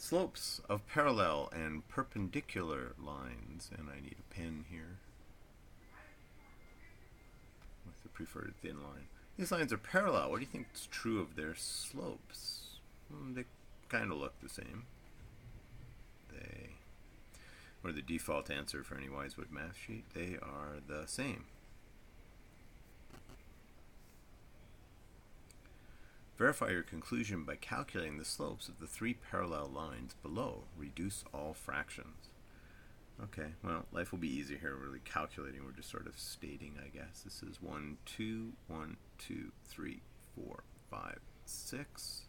Slopes of parallel and perpendicular lines, and I need a pen here with the preferred thin line. These lines are parallel. What do you think is true of their slopes? They kind of look the same. Or the default answer for any Wisewood math sheet, they are the same. Verify your conclusion by calculating the slopes of the three parallel lines below. Reduce all fractions. Okay, well, life will be easier here. We're really calculating. We're just sort of stating, I guess. This is 1, 2, 1, 2, 3, 4, 5, 6.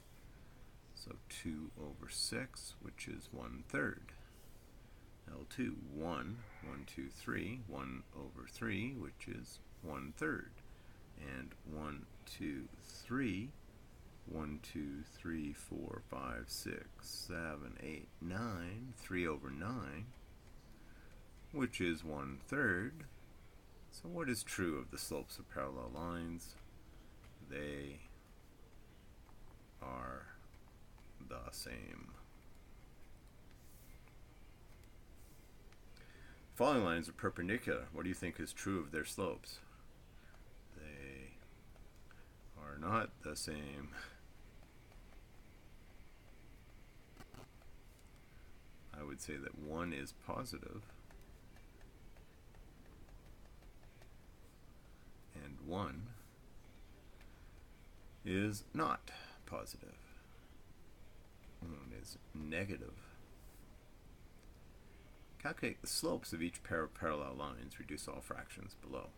So 2 over 6, which is 1/3. L2, 1, 1, 2, 3, 1 over 3, which is 1/3. And 1, 2, 3, 1, 2, 3, 4, 5, 6, 7, 8, 9, 3 over 9, which is 1/3. So what is true of the slopes of parallel lines? They are the same. Following lines are perpendicular. What do you think is true of their slopes? They are not the same. I would say that one is positive and one is not positive. One is negative. Calculate the slopes of each pair of parallel lines. Reduce all fractions below.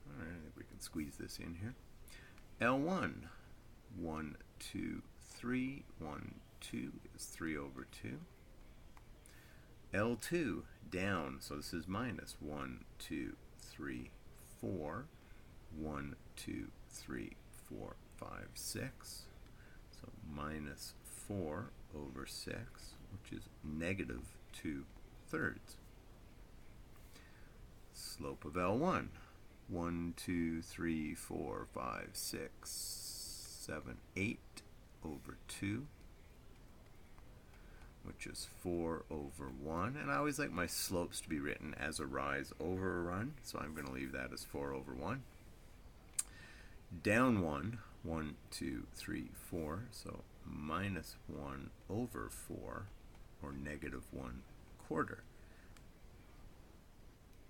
All right, I think we can squeeze this in here. L1, 1, 2, 3, 1, 2 is 3 over 2. L2, down, so this is minus 1, 2, 3, 4. 1, 2, 3, 4, 5, 6. So minus 4 over 6, which is negative 2/3. Slope of L1, 1, 2, 3, 4, 5, 6, 7, 8 over 2, which is 4 over 1. And I always like my slopes to be written as a rise over a run, so I'm going to leave that as 4 over 1. Down 1, 1, 2, 3, 4, so minus 1 over 4, or negative 1/4.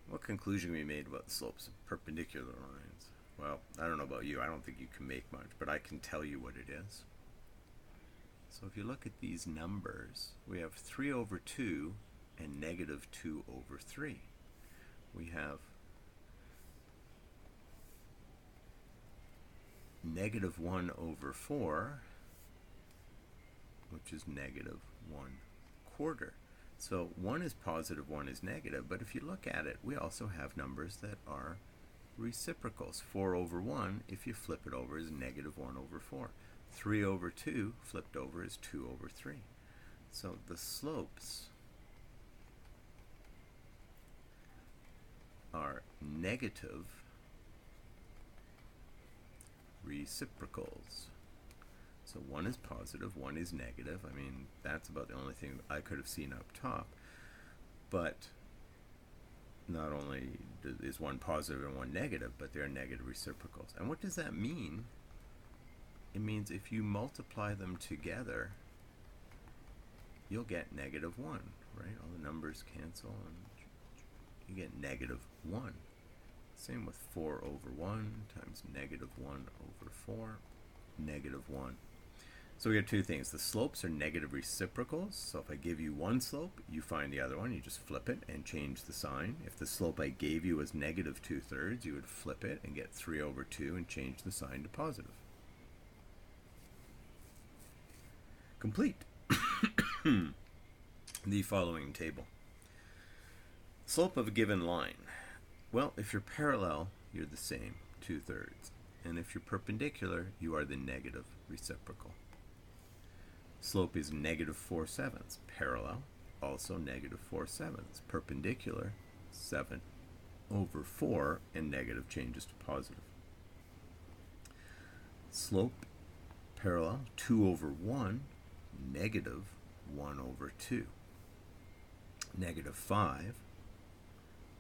What conclusion can be made about the slopes of perpendicular lines? Well, I don't know about you. I don't think you can make much, but I can tell you what it is. So if you look at these numbers, we have 3 over 2 and negative 2 over 3. We have negative 1 over 4, which is negative 1/4. So 1 is positive, 1 is negative, but if you look at it, we also have numbers that are reciprocals. 4 over 1, if you flip it over, is negative 1 over 4. 3 over 2, flipped over, is 2 over 3. So the slopes are negative reciprocals. So 1 is positive, 1 is negative. I mean, that's about the only thing I could have seen up top. But not only is 1 positive and 1 negative, but they're negative reciprocals. And what does that mean? It means if you multiply them together, you'll get negative 1, right? All the numbers cancel and you get negative 1. Same with 4 over 1 times negative 1 over 4, negative 1. So we have two things. The slopes are negative reciprocals. So if I give you one slope, you find the other one. You just flip it and change the sign. If the slope I gave you was negative 2/3, you would flip it and get 3 over 2 and change the sign to positive. Complete the following table. Slope of a given line. Well, if you're parallel, you're the same, 2/3. And if you're perpendicular, you are the negative reciprocal. Slope is negative 4/7. Parallel, also negative 4/7. Perpendicular, 7 over 4, and negative changes to positive. Slope, parallel, 2 over 1, negative 1 over 2. Negative 5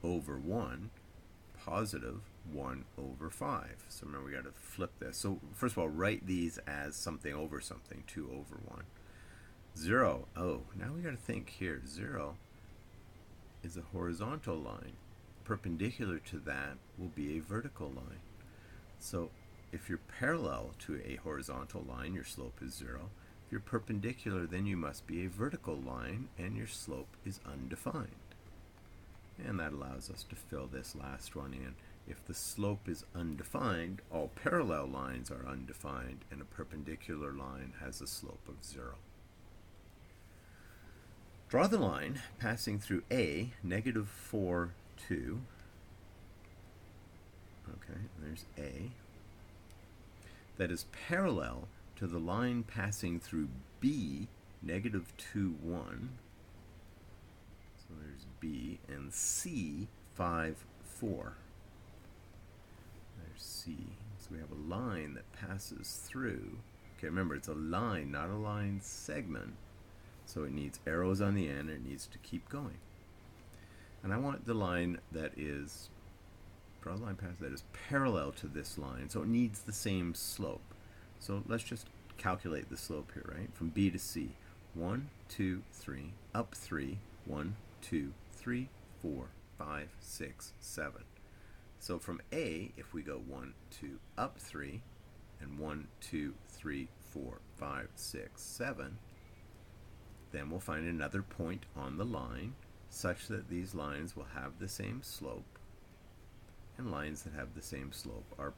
over 1, positive 1 over 5. So remember, we got to flip this. So first of all, write these as something over something, 2 over 1. 0, oh, now we got to think here. 0 is a horizontal line. Perpendicular to that will be a vertical line. So if you're parallel to a horizontal line, your slope is 0. If you're perpendicular, then you must be a vertical line, and your slope is undefined. And that allows us to fill this last one in. If the slope is undefined, all parallel lines are undefined, and a perpendicular line has a slope of 0. Draw the line passing through A, negative 4, 2. Okay, there's A. That is parallel to the line passing through B, negative 2, 1. So there's B, and C, 5, 4. There's C. So we have a line that passes through. Okay, remember, it's a line, not a line segment. So it needs arrows on the end, and it needs to keep going. And I want the line that is, draw a line past that is parallel to this line, so it needs the same slope. So let's just calculate the slope here, right? From B to C. 1, 2, 3, up 3, 1, 2, 3, 4, 5, 6, 7. So from A, if we go 1, 2, up 3, and 1, 2, 3, 4, 5, 6, 7, then we'll find another point on the line such that these lines will have the same slope, and lines that have the same slope are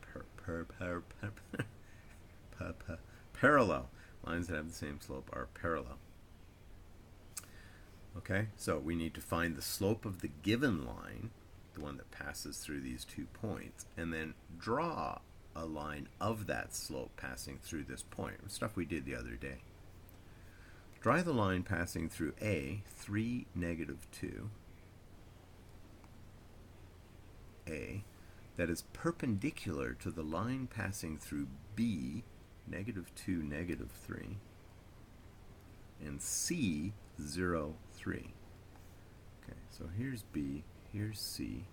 parallel. Lines that have the same slope are parallel. Okay, so we need to find the slope of the given line, the one that passes through these 2 points, and then draw a line of that slope passing through this point, stuff we did the other day. Draw the line passing through A, 3, negative 2, A, that is perpendicular to the line passing through B, negative 2, negative 3, and C, 0, 3. Okay, so here's B, here's C,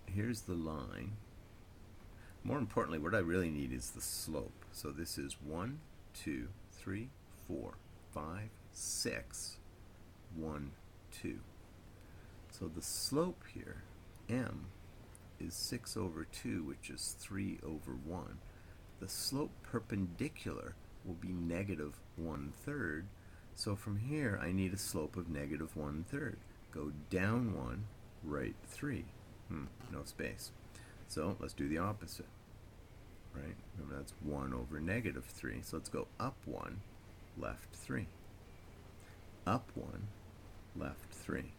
here's the line. More importantly, what I really need is the slope. So this is 1, 2, 3, 4, 5, 6, 1, 2. So the slope here, M, is 6 over 2, which is 3 over 1. The slope perpendicular will be negative 1/3. So from here, I need a slope of negative 1/3. Go down 1, right 3. No space. So let's do the opposite. Right? Remember, that's 1 over negative 3. So let's go up 1, left 3. Up 1, left 3.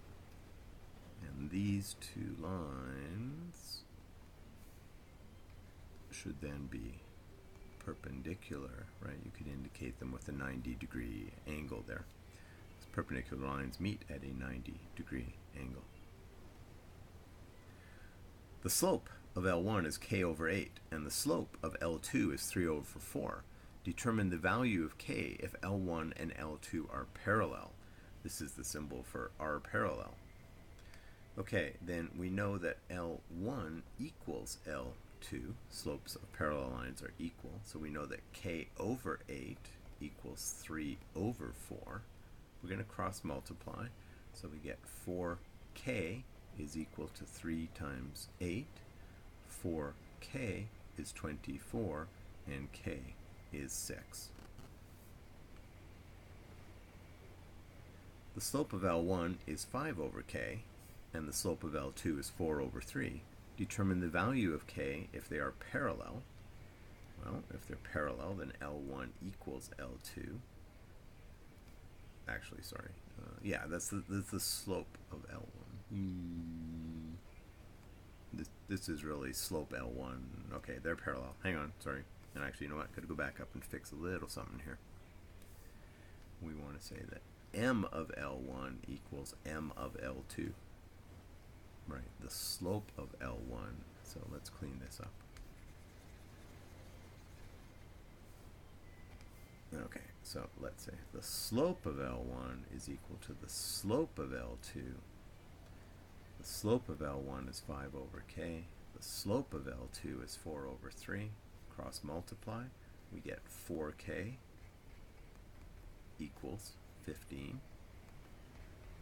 And these 2 lines should then be perpendicular, right? You could indicate them with a 90-degree angle there. These perpendicular lines meet at a 90-degree angle. The slope of L1 is k over 8, and the slope of L2 is 3 over 4. Determine the value of k if L1 and L2 are parallel. This is the symbol for are parallel. Okay, then we know that L1 equals L2. Slopes of parallel lines are equal, so we know that k over 8 equals 3 over 4. We're going to cross multiply, so we get 4k is equal to 3 times 8. 4k is 24, and k is 6. The slope of L1 is 5 over k, and the slope of L2 is 4 over 3. Determine the value of k if they are parallel. Well, if they're parallel, then L1 equals L2. Actually, sorry. Yeah, that's the slope of L1. This is really slope L1. Okay, they're parallel. Hang on, sorry. And actually, you know what? Gotta go back up and fix a little something here. We want to say that m of L1 equals m of L2. Right, the slope of L1. So let's clean this up. Okay, So let's say the slope of L1 is equal to the slope of L2. The slope of L1 is 5 over k. The slope of L2 is 4 over 3. Cross multiply, we get 4k equals 15.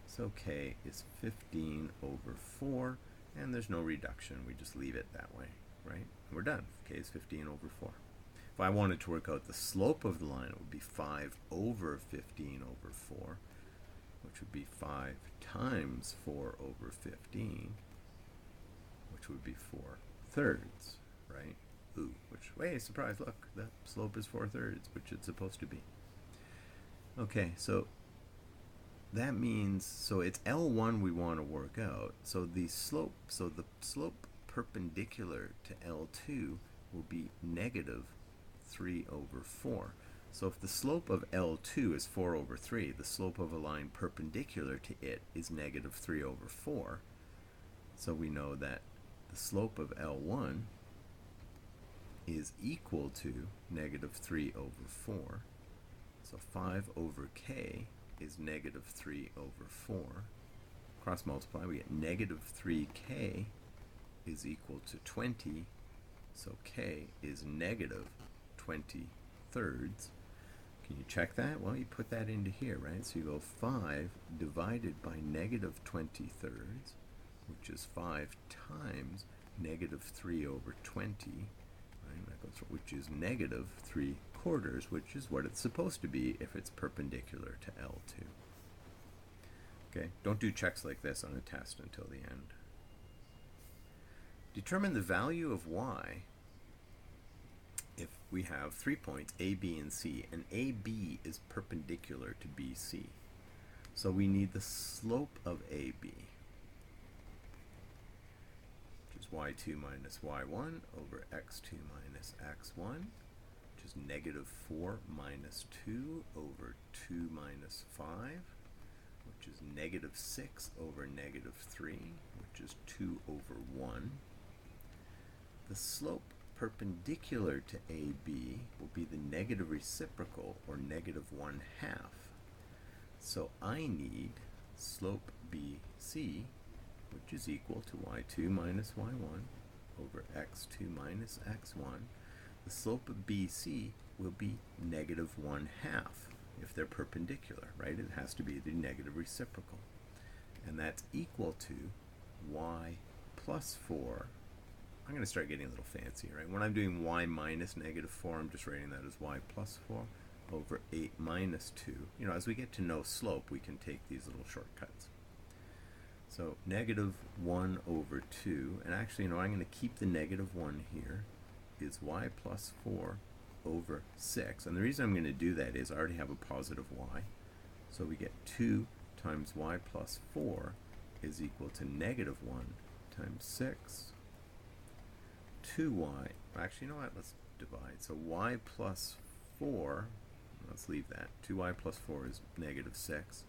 So k is 15 over 4, and there's no reduction. We just leave it that way, right? We're done. K is 15 over 4. If I wanted to work out the slope of the line, it would be 5 over 15 over 4, which would be 5 times 4 over 15, which would be 4/3, right? Ooh, which, hey, surprise, look, the slope is 4/3, which it's supposed to be. Okay, so that means, so it's L1 we want to work out. So the slope perpendicular to L2 will be negative 3 over 4. So if the slope of L2 is 4 over 3, the slope of a line perpendicular to it is negative 3 over 4. So we know that the slope of L1 is equal to negative 3 over 4. So 5 over k is negative 3 over 4. Cross multiply, we get negative 3k is equal to 20. So k is negative 20/3. Can you check that? Well, you put that into here, right? So you go 5 divided by negative 20/3, which is 5 times negative 3 over 20, right? That goes, which is negative 3/4, which is what it's supposed to be if it's perpendicular to L2. Okay, don't do checks like this on a test until the end. Determine the value of y if we have 3 points, A, B, and C, and AB is perpendicular to BC. So we need the slope of AB, which is y2 minus y1 over x2 minus x1, which is negative 4 minus 2 over 2 minus 5, which is negative 6 over negative 3, which is 2 over 1. The slope perpendicular to AB will be the negative reciprocal, or negative 1/2. So I need slope BC, which is equal to y2 minus y1 over x2 minus x1. The slope of BC will be negative 1/2 if they're perpendicular, right? It has to be the negative reciprocal. And that's equal to y plus 4. I'm going to start getting a little fancy, right? When I'm doing y minus negative 4, I'm just writing that as y plus 4 over 8 minus 2. You know, as we get to know slope, we can take these little shortcuts. So negative 1 over 2, and actually, you know, I'm going to keep the negative 1 here, is y plus 4 over 6. And the reason I'm going to do that is I already have a positive y. So we get 2 times y plus 4 is equal to negative 1 times 6. 2y, actually, you know what, let's divide. So y plus 4, let's leave that. 2y plus 4 is negative 6.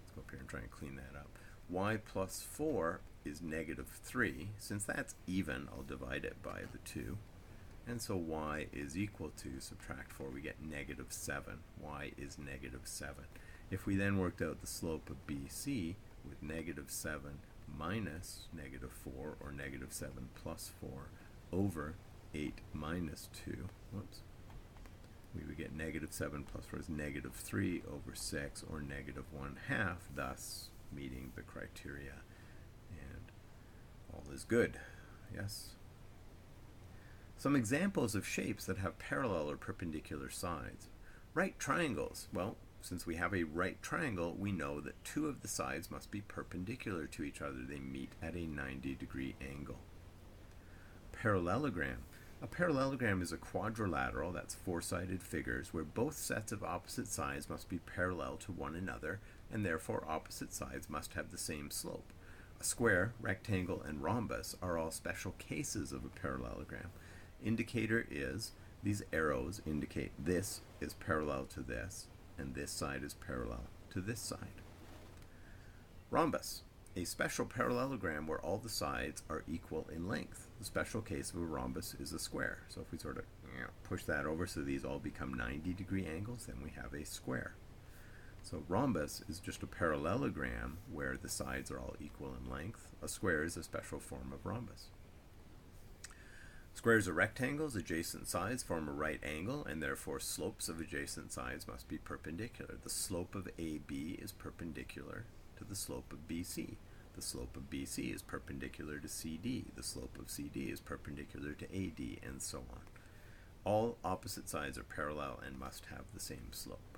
Let's go up here and try and clean that up. Y plus 4 is negative 3. Since that's even, I'll divide it by the 2. And so y is equal to, subtract 4, we get negative 7. Y is negative 7. If we then worked out the slope of BC with negative 7 minus negative 4, or negative 7 plus 4, over 8 minus 2, whoops, we would get negative 7 plus 4 is negative 3 over 6, or negative 1/2, thus meeting the criteria, and all is good. Yes? Some examples of shapes that have parallel or perpendicular sides. Right triangles. Well, since we have a right triangle, we know that 2 of the sides must be perpendicular to each other. They meet at a 90-degree angle. Parallelogram. A parallelogram is a quadrilateral, that's 4-sided figures, where both sets of opposite sides must be parallel to one another, and therefore opposite sides must have the same slope. A square, rectangle, and rhombus are all special cases of a parallelogram. Indicator is, these arrows indicate this is parallel to this, and this side is parallel to this side. Rhombus. A special parallelogram where all the sides are equal in length. The special case of a rhombus is a square. So if we sort of push that over so these all become 90-degree angles, then we have a square. So rhombus is just a parallelogram where the sides are all equal in length. A square is a special form of rhombus. Squares are rectangles. Adjacent sides form a right angle, and therefore slopes of adjacent sides must be perpendicular. The slope of AB is perpendicular to the slope of BC. The slope of BC is perpendicular to CD. The slope of CD is perpendicular to AD, and so on. All opposite sides are parallel and must have the same slope.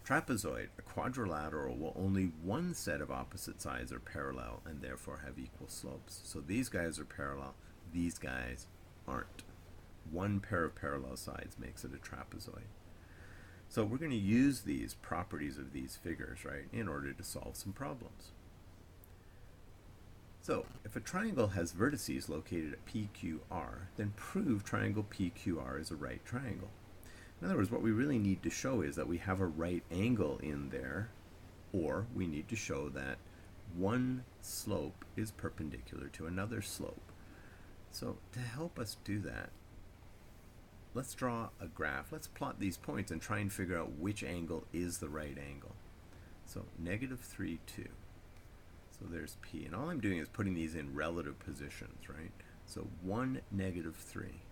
Trapezoid, a quadrilateral where only one set of opposite sides are parallel and therefore have equal slopes. So these guys are parallel, these guys aren't. One pair of parallel sides makes it a trapezoid. So we're going to use these properties of these figures, right, in order to solve some problems. So if a triangle has vertices located at PQR, then prove triangle PQR is a right triangle. In other words, what we really need to show is that we have a right angle in there, or we need to show that one slope is perpendicular to another slope. So to help us do that, let's draw a graph. Let's plot these points and try and figure out which angle is the right angle. So -3, 2. So there's P. And all I'm doing is putting these in relative positions, right? So 1, -3.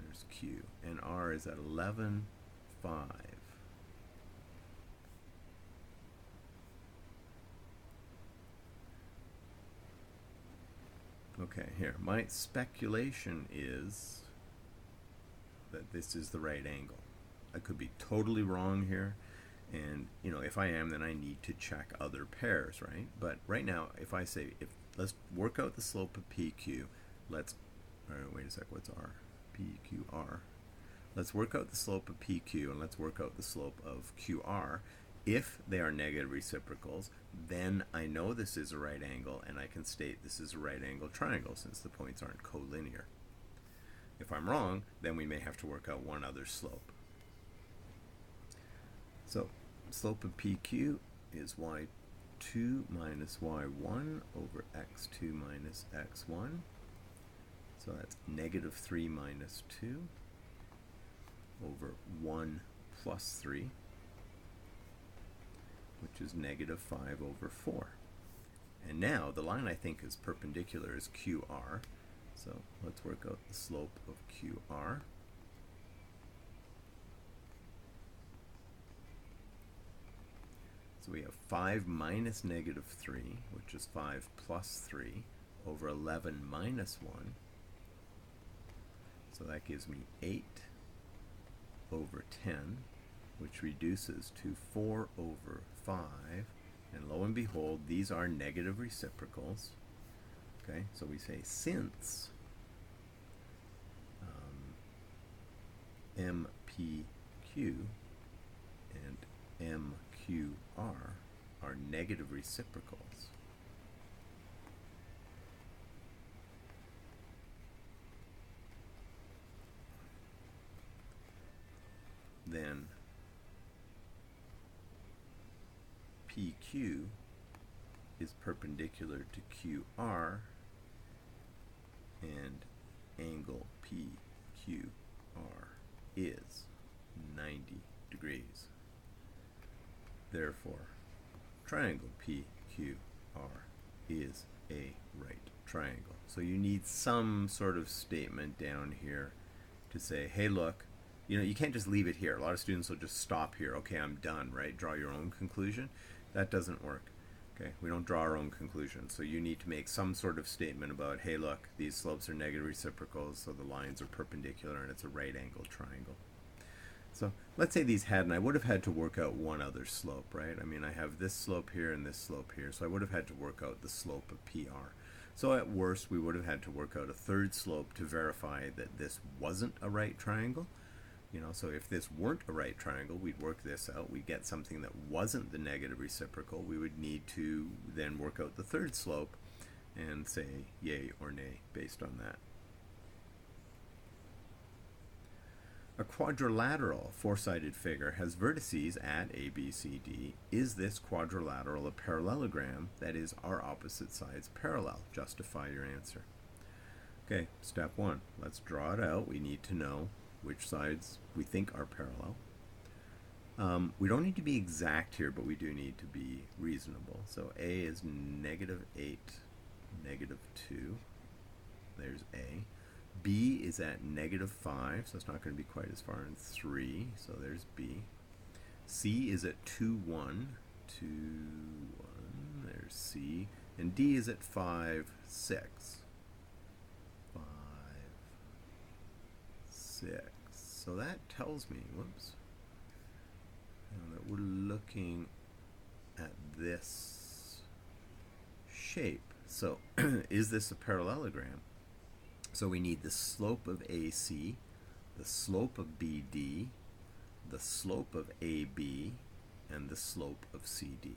There's Q. And R is at 11, 5. Okay, here. My speculation is that this is the right angle. I could be totally wrong here. And, you know, if I am, then I need to check other pairs, right? But right now, if I say, let's work out the slope of PQ. Wait a sec, what's R? PQR. Let's work out the slope of PQ and let's work out the slope of QR. If they are negative reciprocals, then I know this is a right angle and I can state this is a right angle triangle since the points aren't collinear. If I'm wrong, then we may have to work out one other slope. So slope of PQ is y2 minus y1 over x2 minus x1. So that's -3 minus 2 over 1 plus 3, which is -5 over 4. And now the line I think is perpendicular is QR. So let's work out the slope of QR. So we have 5 minus -3, which is 5 plus 3, over 11 minus 1. So that gives me 8 over 10, which reduces to 4 over 5. And lo and behold, these are negative reciprocals. Okay, so we say since MPQ and MQR are negative reciprocals, then PQ is perpendicular to QR and angle PQR is 90 degrees. Therefore, triangle PQR is a right triangle. So you need some sort of statement down here to say, hey, look, you know, you can't just leave it here. A lot of students will just stop here. Okay, I'm done, right? Draw your own conclusion. That doesn't work. Okay, we don't draw our own conclusion. So you need to make some sort of statement about, hey, look, these slopes are negative reciprocals, so the lines are perpendicular and it's a right angle triangle. So let's say these had, and I would have had to work out one other slope, right? I mean, I have this slope here and this slope here, so I would have had to work out the slope of PR. So at worst, we would have had to work out a third slope to verify that this wasn't a right triangle. You know, so if this weren't a right triangle, we'd work this out. We'd get something that wasn't the negative reciprocal. We would need to then work out the third slope and say yay or nay based on that. A quadrilateral four-sided figure has vertices at A, B, C, D. Is this quadrilateral a parallelogram? That is, are opposite sides parallel? Justify your answer. Okay, step one. Let's draw it out. We need to know which sides we think are parallel. We don't need to be exact here, but we do need to be reasonable. So A is -8, -2. There's A. B is at -5, so it's not going to be quite as far in 3, so there's B. C is at 2, 1, 2, 1, there's C. And D is at 5, 6. 5, 6. So that tells me, whoops, that we're looking at this shape. So is this a parallelogram? So we need the slope of AC, the slope of BD, the slope of AB, and the slope of CD,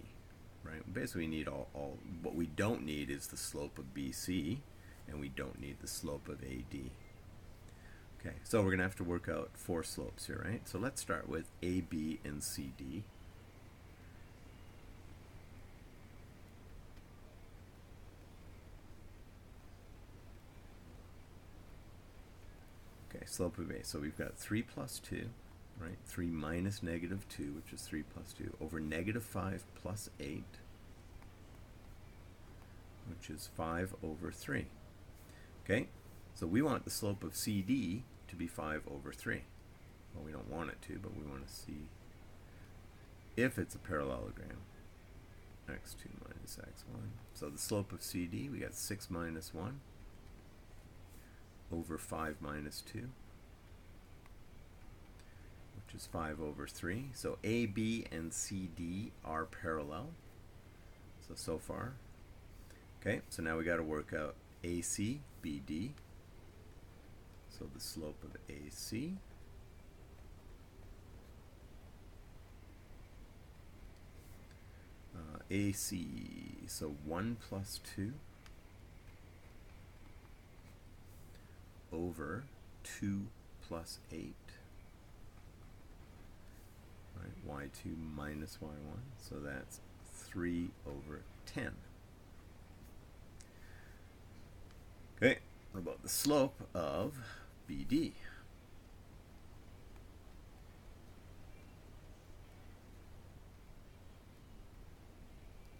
right? Basically we need all what we don't need is the slope of BC, and we don't need the slope of AD. Okay, so we're going to have to work out 4 slopes here, right? So let's start with AB and CD. Okay, slope of A. So we've got 3 plus 2, right? 3 minus -2, which is 3 plus 2, over -5 plus 8, which is 5 over 3. Okay, so we want the slope of CD to be 5 over 3. Well, we don't want it to, but we want to see if it's a parallelogram. x2 minus x1. So the slope of CD, we got 6 minus 1 over 5 minus 2, which is 5 over 3. So AB and CD are parallel. So far. Okay, so now we got to work out AC, BD. So the slope of AC AC, so 1 plus 2 over 2 plus 8, right, y2 minus y1, so that's 3 over 10. Okay, what about the slope of BD?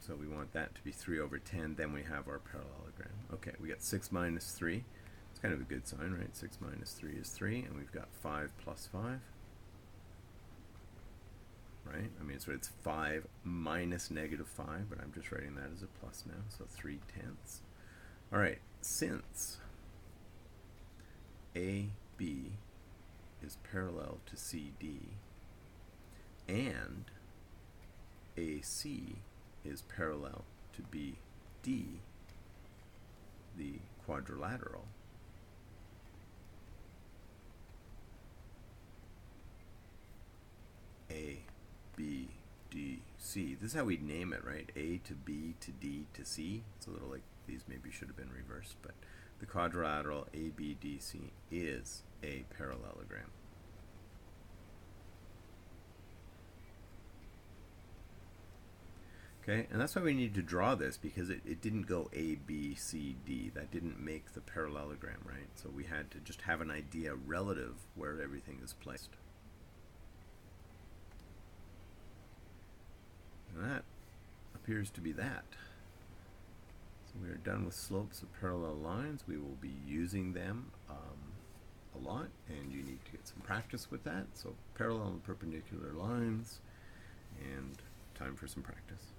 So we want that to be 3 over 10, then we have our parallelogram. Okay, we got 6 minus 3. It's kind of a good sign, right? 6 minus 3 is 3, and we've got 5 plus 5. Right? I mean, so it's 5 minus -5, but I'm just writing that as a plus now, so 3/10. All right, since AB is parallel to CD and AC is parallel to BD, the quadrilateral, A, B, D, C. This is how we'd name it, right? A to B to D to C. It's a little like these maybe should have been reversed, but the quadrilateral ABDC is a parallelogram. Okay, and that's why we need to draw this, because it didn't go A, B, C, D. That didn't make the parallelogram, right? So we had to just have an idea relative where everything is placed. And that appears to be that. So we are done with slopes of parallel lines. We will be using them a lot, and you need to get some practice with that. So parallel and perpendicular lines, and time for some practice.